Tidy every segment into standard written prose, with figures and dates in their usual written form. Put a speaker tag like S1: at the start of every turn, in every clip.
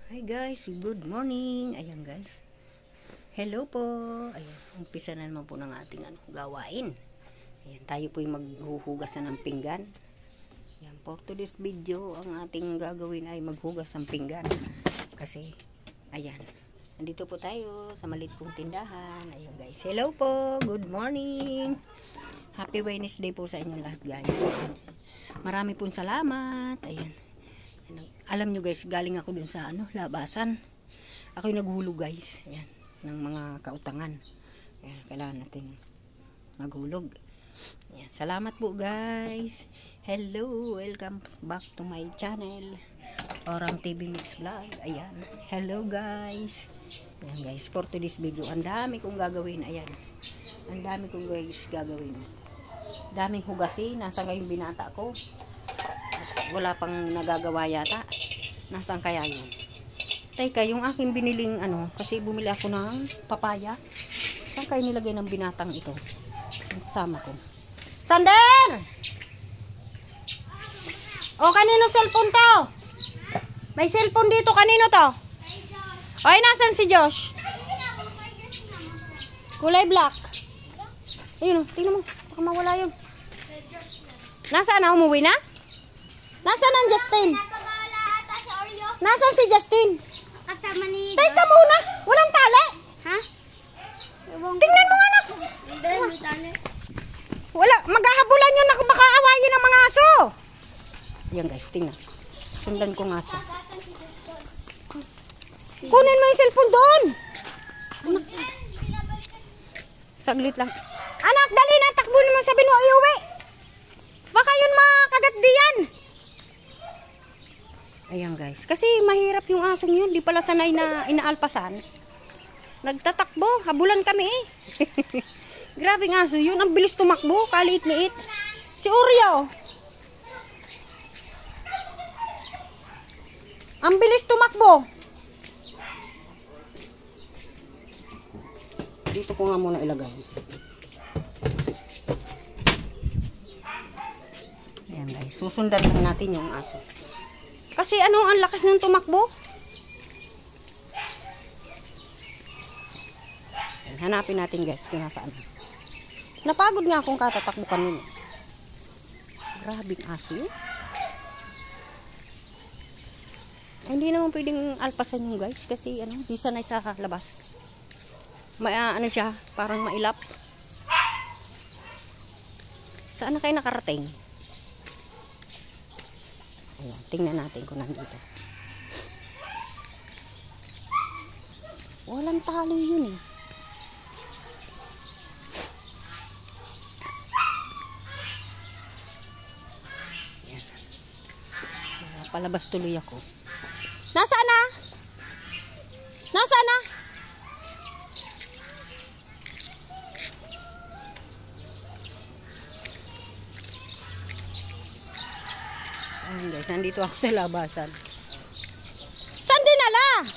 S1: Hi guys, good morning. Ayan guys. Hello po. Ayan, umpisa na naman po ng ating gawain. Ayan, tayo po yung maghuhugas na ng pinggan. Ayan, for today's video, ang ating gagawin ay maghugas ng pinggan. Kasi, ayan, nandito po tayo sa maliit kong tindahan. Ayan guys, hello po. Good morning. Happy Wednesday po sa inyong lahat guys. Marami pong salamat. Ayan. Alam nyo guys, galing ako dun sa labasan. Ako yung naghulog guys. Ayan, ng mga kautangan. Ayan, kailangan natin maghulog. Ayan, salamat po guys. Hello, welcome back to my channel. Orang TV Mix Vlog. Ayan, hello guys. Ayan guys, for today's video, ang dami kong gagawin. Ayan, ang dami kong guys gagawin. Daming hugasin. Nasa ngayon binata ko. Wala pang nagagawa yata. Nasaan kaya yun? Teka, yung aking biniling kasi bumili ako ng papaya. Saan kayo nilagay ng binatang ito? Yung kasama ko. Sander! O, kanino cellphone to? May cellphone dito. Kanino to? Oy, nasan si Josh? Kulay black. Ayun, tingnan mo. Baka mawala yun. Nasaan na? Umuwi na? Nasaan ang Justin? Nasaan si Justin?
S2: Kasama ni
S1: Teka muna! Walang tali!
S2: Ha?
S1: Tingnan mo anak!
S2: Hindi, may tali.
S1: Wala, maghahabulan yun. Baka awayin ng mga aso. Yan guys, tingnan. Sundan ko nga siya. Kunin mo yung cellphone doon. Anak. Saglit lang. Anak, dali na. Takbunin mo. Sabihin mo, iuwi. Baka yun makagat diyan. Ayan guys. Kasi mahirap yung asong yun. Di pala sanay na inaalpasan. Nagtatakbo. Habulan kami eh. Grabing aso yun. Ang bilis tumakbo. Kaliit-liit. Si Oreo. Ang bilis tumakbo. Dito ko nga muna ilagay. Ayan guys. Susundan lang natin yung aso. Kasi ang lakas ng tumakbo. Hanapin natin guys kung nasaan. Napagod nga akong katatakbo kanina. Grabing aso yun. Ay, hindi naman pwedeng alpasan yung guys. Kasi di sanay sa labas. Siya, parang mailap. Saan na kayo nakarating? Ayan, tingnan natin kung nandito. Walang tali yun eh. Ayan. Palabas tuloy ako. Nasaan na? Nasaan na? Ayan guys, nandito ako sa labasan. Saan dinala?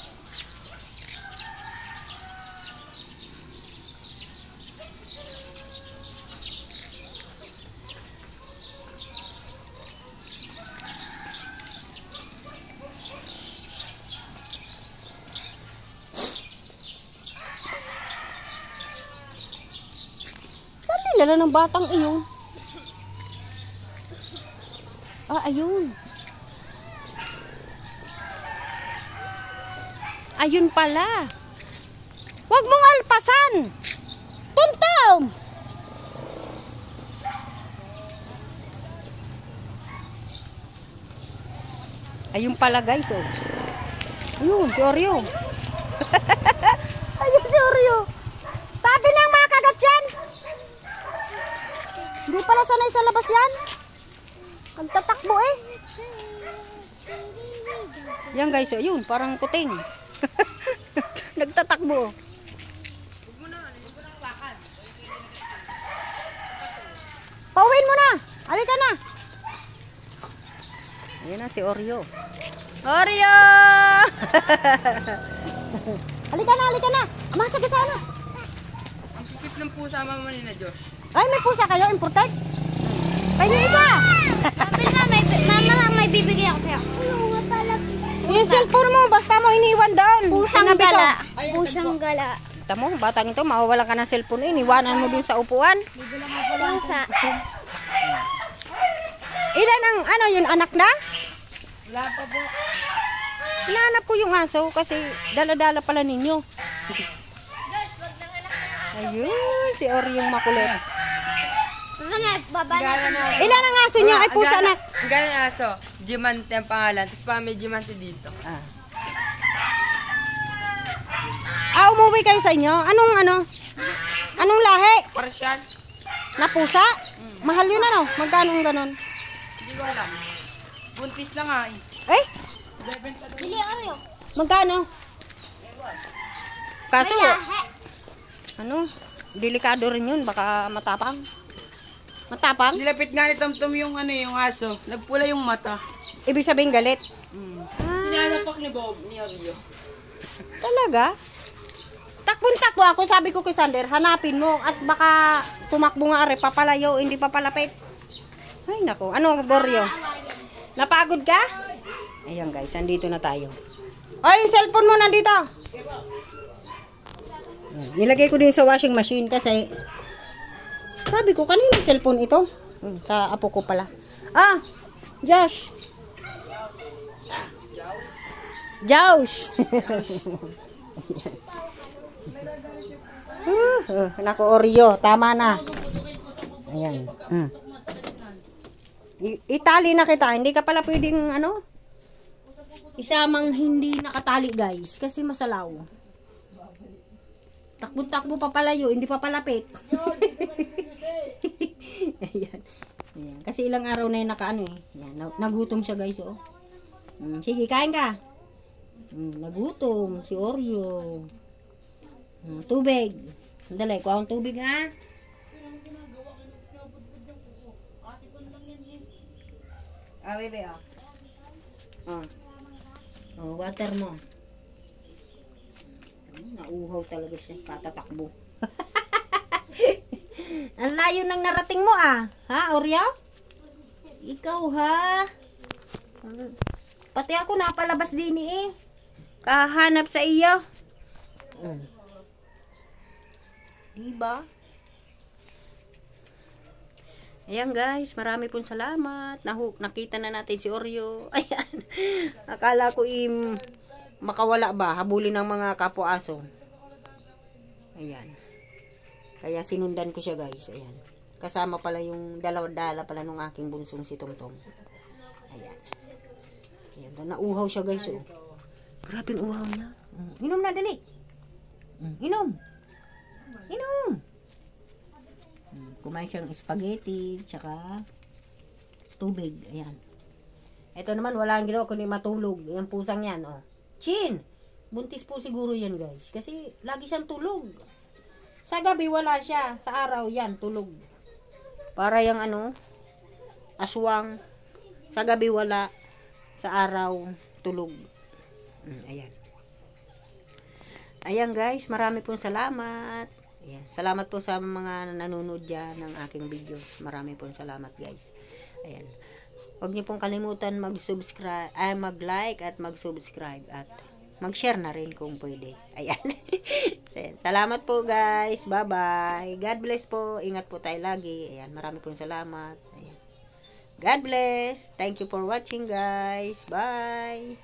S1: Saan dinala ng batang iyon? Ah, ayun. Ayun pala. Huwag mong alpasan. Tumtum! Ayun pala guys, oh. Ayun, si Oreo. Ayun si Oreo. Sabi ng mga kagat yan. Hindi pala sanay sa labas yan. Nagtatakbo eh. Yan guys, yun, parang kuting. Nagtatakbo. Pauwiin mo na. Halika na. Ayan na si Oreo. Oreo! Halika na, halika na. Amasag ka sana.
S3: Ang kikip ng pusa mama ni na Josh.
S1: Ay, may pusa kayo, imported? Kaya isa.
S2: Sabi na, mama lang may bibigay ako sa'yo. Oo nga pala.
S1: Yung cellphone mo, basta mo iniwan doon.
S2: Pusang
S1: Sinabi ko.
S2: gala. Pusang gala.
S1: Kita mo, batang ito, mawawalan ka ng cellphone. Iniwanan mo dun sa upuan.
S2: Pusa.
S1: Ilan ang, ano, yun, anak na?
S3: Wala pa po.
S1: Hinahanap ko yung aso kasi dala-dala pala ninyo. Ayun, si Oryong makulit.
S2: Sunod, baba na.
S1: Ilan ang aso niya? Ay, pusa anak.
S3: Ganun aso. Jimante ang pangalan. Tapos pa may Jimante dito.
S1: Umuwi kayo sa inyo? Anong, ano? Anong lahi?
S3: Parsyal.
S1: Na pusa? Mahal yun, ano? Magkano yung ganon?
S3: Hindi ko alam. Buntis lang nga eh.
S1: Eh?
S2: Bili Oreo.
S1: Magkano? Kaso,
S2: Malahe.
S1: ano? Delikado rin yun. Baka matapang. Matapang?
S3: Nilapit nga ni Tomtom yung ano yung aso. Nagpula yung mata.
S1: Ibig sabihin galit.
S3: Sinanapak ni Bob, ni Oreo.
S1: Talaga? Takbo ako, sabi ko kay Sander, hanapin mo at baka tumakbo nga are, papalayo, hindi papalapit. Ay nako, ano Boryo? Napagod ka? Ayan guys, nandito na tayo. Ay, yung cellphone mo nandito. Nilagay ko din sa washing machine kasi sabi ko, kanino cellphone ito? Sa apo ko pala. Josh. Josh. Nako Oreo, tama na. Ayan. Itali na kita, hindi ka pala pwedeng ano? Isamang hindi nakatali guys, kasi masalaw. Takbo-takbo papalayo, hindi papalapit. Ayan. Ayan. Kasi ilang araw na yung nakaano eh. Ayan. Nagutom siya guys oh. Sige, kain ka. Nagutom si Oreo. Tubig. Dali, kuha akong tubig ha. Bebe water mo. Nauhaw talaga siya, katatakbo. Ang layo ng narating mo ha, Oreo? Ikaw ha. Pati ako napalabas din eh. Kahanap sa iyo. Diba? Ayan guys, marami pong salamat. Nakita na natin si Oreo. Ayan. Akala ko makawala ba? Habulin ng mga kapwa-aso. Ayan. Kaya sinundan ko siya guys. Ayan. Kasama pala yung dala-dala pala nung aking bunsong si Tomtom. Ayan. Ayan. Nauhaw siya guys. Oh. Grabing uhaw niya. Inom na dali. Inom. Kumain siyang spaghetti, tsaka tubig. Ayan. Ito naman, wala ang ginawa kundi matulog. Yung pusang yan, oh. Chin! Buntis po siguro yan, guys. Kasi lagi siyang tulog. Sa gabi, wala siya. Sa araw, yan, tulog. Para yung ano, aswang. Sa gabi, wala. Sa araw, tulog. Ayan. Ayan, guys. Marami pong salamat. Ayan. Salamat po sa mga nanonood dyan ng aking videos. Marami pong salamat guys. Ayan. Huwag niyo pong kalimutan mag-subscribe, mag-like at mag-subscribe at mag-share na rin kung pwede. Ayan. Salamat po guys. Bye-bye. God bless po. Ingat po tayo lagi. Ayan. Marami pong salamat. Ayan. God bless. Thank you for watching guys. Bye.